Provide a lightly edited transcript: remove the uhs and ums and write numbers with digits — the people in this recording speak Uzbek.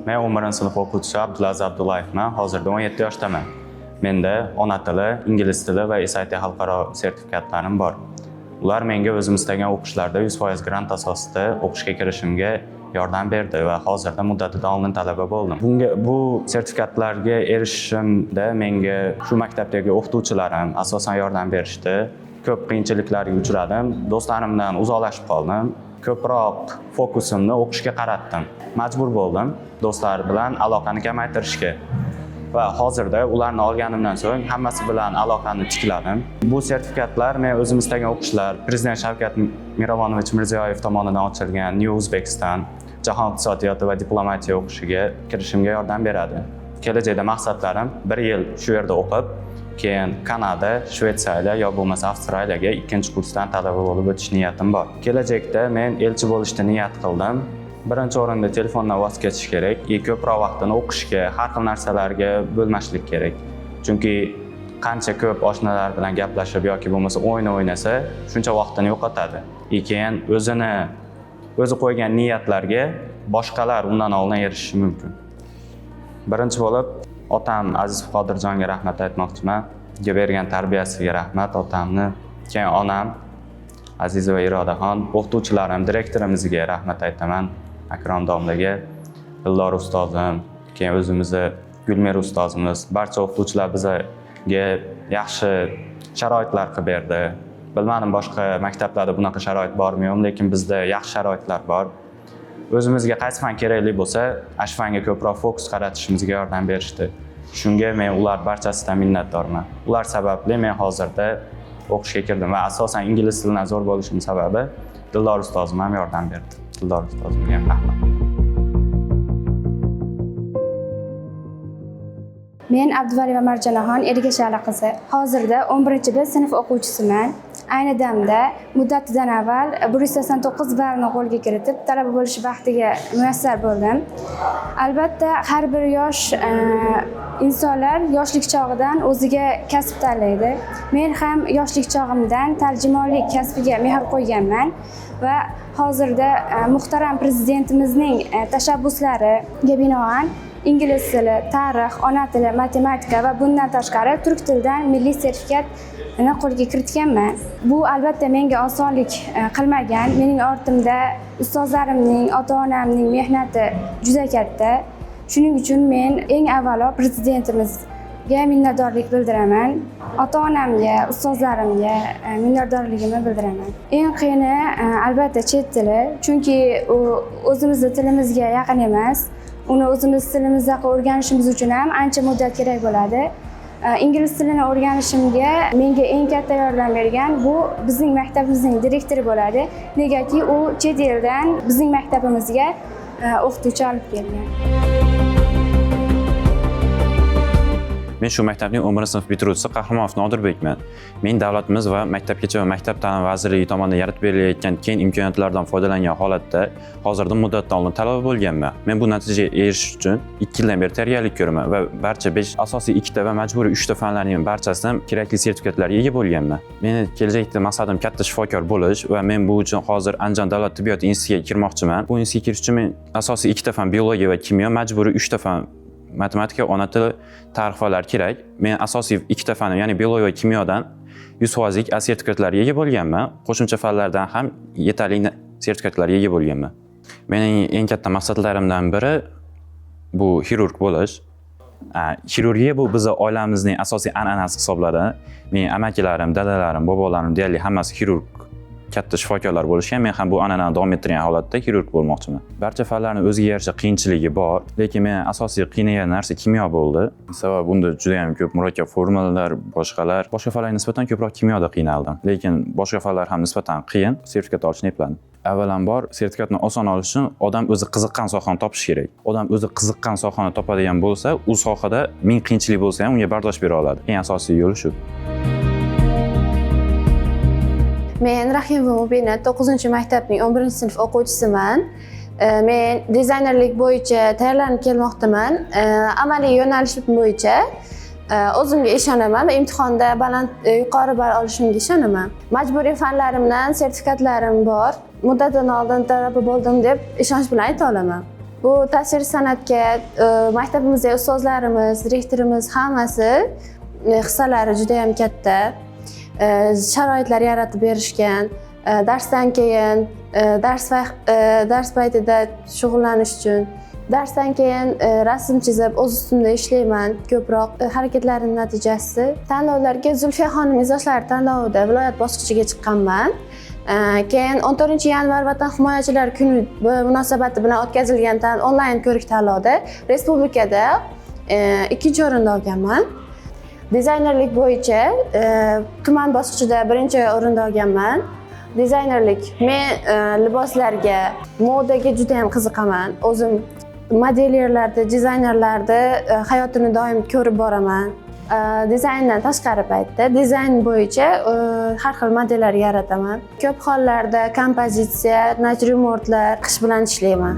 Men 11-sinf o'quvchisi Abdulaziz Abdullayevman. Hozirda 17 yoshdaman. Menda ona tili, ingliz tili va SAT xalqaro sertifikatlarim bor. Ular menga o'zim istagan o'qishlarda 100% grant asosida o'qishga kirishimga yordam berdi va hozirda muddatida oldin talaba bo'ldim. Bu sertifikatlarga erishishimda menga shu maktabdagi o'qituvchilarim asosan yordam berishdi. Ko'p qiyinchiliklarga uchradim, do'stlarimdan uzoqlashib qoldim. Ko'proq fokusimni o'qishga qaratdim. Majbur bo'ldim do'stlar bilan aloqani kamaytirishga. Va hozirda ularni olganimdan so'ng hammasi bilan aloqani tikladim. Bu sertifikatlar men o'zim istagan o'qishlar Prezident Shavkat Miromonovich Mirziyoyev tomonidan ochilgan New Uzbekistan, jahon iqtisodiyoti va diplomatiya o'qishiga kirishimga yordam beradi. Kelajakda maqsadlarim 1 yil shu yerda o'qib, keyin Kanada, Shvetsiya yo bo'lmasa Avstraliyaga 2-kursdan talaba bo'lib o'tish niyatim bor. Kelajakda men elchi bo'lishni niyat qildim. Birinchi o'rinda telefondan voz kechish kerak, ko'proq vaqtini o'qishga, har xil narsalarga bo'lmaslik kerak. Chunki qancha ko'p oshnalar bilan gaplashib yoki bo'lmasa o'yin o'ynasa, shuncha vaqtini yo'qotadi. Keyin o'zi qo'ygan niyatlarga boshqalar undan oldin erishishi mumkin. Birinchi bo'lib otam Aziz Qodirjonga rahmat aytmoqchiman. Menga bergan tarbiyasiga rahmat otamni, keyin onam Azizova Irodaxon, o'qituvchilarim, direktorimizga rahmat aytaman. Akrom domlaga, Dildor ustozim, keyin o'zimizni Gulmira ustozimiz, barcha o'qituvchilar bizga yaxshi sharoitlar qilib berdi. Bilmadim boshqa maktablarda bunaqa sharoit bormi yo'qmi, lekin bizda yaxshi sharoitlar bor. O'zimizga qaysi fan kerakli bo'lsa, shu fanga ko'proq fokus qaratishimizga yordam berishdi. Shunga men ular barchasidan minnatdorman. Ular sababli men hozirda o'qishga kirdim va asosan ingliz tilidan zo'r bo'lishim sababi Dildor ustozim ham yordam berdi. Dildor ustozimga ham rahmat. Men Abduvaliyeva Marjonaxon Ergashali qizi. Hozirda 11-B sinf o'quvchisiman. Ayni damda muddatidan avval 189 ballni qo'lga kiritib, talaba bo'lish baxtiga muyassar bo'ldim. Albatta, har bir yosh insonlar yoshlik chog'idan o'ziga kasb tanlaydi. Men ham yoshlik chog'imdan tarjimonlik kasbiga mehr qo'yganman va hozirda muhtaram prezidentimizning tashabbuslariga binoan ingliz tili, tarix, ona tili, matematika va bundan tashqari turk tilidan milliy sertifikatni qo'lga kiritganman. Bu albatta menga osonlik qilmagan. Mening ortimda ustozlarimning, ota-onamning mehnati juda katta. Shuning uchun men eng avvalo prezidentimizga minnatdorlik bildiraman. Ota-onamga, ustozlarimga minnatdorligimni bildiraman. Eng qiyini albatta chet tili, chunki u o'zimizning tilimizga yaqin emas. Uni o'zimiz tilimizda o'rganishimiz uchun ham ancha muddat kerak bo'ladi. Ingliz tilini o'rganishimga menga eng katta yordam bergan bu bizning maktabimizning direktori bo'ladi. Negaki u chet eldan bizning maktabimizga o'qituvchi olib kelgan. Men shu maktabning 11-sinf bitiruvchisi Qahramonov Nodirbekman. Men davlatimiz va Maktabgacha va Maktab ta'limi vazirligi tomonidan yaratib berilayotgan keng imkoniyatlardan foydalangan holatda hozirda muddatdan oldin talaba bo'lganman. Men bu natijaga erishish uchun 2 yildan beri tayyorgarlik ko'raman va barcha 5 asosiy 2 ta va majburiy 3 ta fanlarning barchasidan kerakli sertifikatlarga ega bo'lganman. Meni kelajakda maqsadim katta shifokor bo'lish va men bu uchun hozir Andijon davlat tibbiyot institutiga kirmoqchiman. Bu institutga kirish uchun men asosiy 2 ta fan biologiya va kimyo, majburiy 3 ta fan matematika, ona tili, tarix fanlari kerak. Men asosiy 2 ta fanim, ya'ni biologiya va kimyodan 100% sertifikatlarga ega bo'lganman. Qo'shimcha fanlardan ham yetarli sertifikatlarga ega bo'lganman. Mening eng katta maqsadlarimdan biri bu xirurg bo'lish. Xirurgiya bu bizning oilamizning asosiy an'anasi hisoblanadi. Mening amakilarim, dadalarim, bobolarim deyarli hammasi xirurg, katta shifokorlar bo'lishgan. Men ham bu an'anani davom ettirgan holatda xirurg bo'lmoqchiman. Barcha fanlarning o'ziga yarasha qiyinchiligi bor, lekin men asosiy qiynagan narsa kimyo bo'ldi. Sababi bunda juda ham ko'p murakkab formulalar, boshqa fanlarga nisbatan ko'proq kimyoda qiynaldim. Lekin boshqa fanlar ham nisbatan qiyin. Sertifikat olishni epladim. Avvalambor sertifikatni oson olish uchun odam o'zi qiziqqan sohani topish kerak. Odam o'zi qiziqqan sohani topadigan bo'lsa, u sohada ming qiyinchilik bo'lsa ham unga bardosh bera oladi. Eng asosiy yo'li shu. Men Rahimova Mubina 9-maktabning 11-sinf o'quvchisiman. Men dizaynerlik bo'yicha tayyorlanib kelmoqdaman. Amaliy yo'nalish bo'yicha o'zimga ishonaman va imtihonda yuqori ball olishimga ishonaman. Majburiy fanlarimdan sertifikatlarim bor. Muddatidan oldin talaba bo'ldim deb ishonch bilan ayta olaman. Bu tasviriy san'atga maktabimizdagi ustozlarimiz, direktorimiz hammasi hissalari juda ham katta. Sharoitlar yaratib berishgan. Darsdan keyin dars paytida shug'ullanish uchun. Darsdan keyin rasm chizib, o'z ustimda ishlayman. Ko'proq harakatlarim natijasi. Tanlovlarga Zulfiya xonim izoshlari tanlovida viloyat bosqichiga chiqqanman. Keyin 14-yanvar Vatan himoyachilari kuni munosabati bilan o'tkazilgan onlayn ko'rik tanlovda respublikada 2-chi o'rinda olganman. Dizaynerlik bo'yicha tuman bosqichida 1-o'rinda olganman. Dizaynerlik, men liboslarga, modaga juda ham qiziqaman. O'zim modellerlarni, dizaynerlarni hayotini doim ko'rib boraman. Dizayndan tashqari paytda dizayn bo'yicha har xil modellar yarataman. Ko'p hollarda kompozitsiya, natyurmortlar qish bilan ishlayman.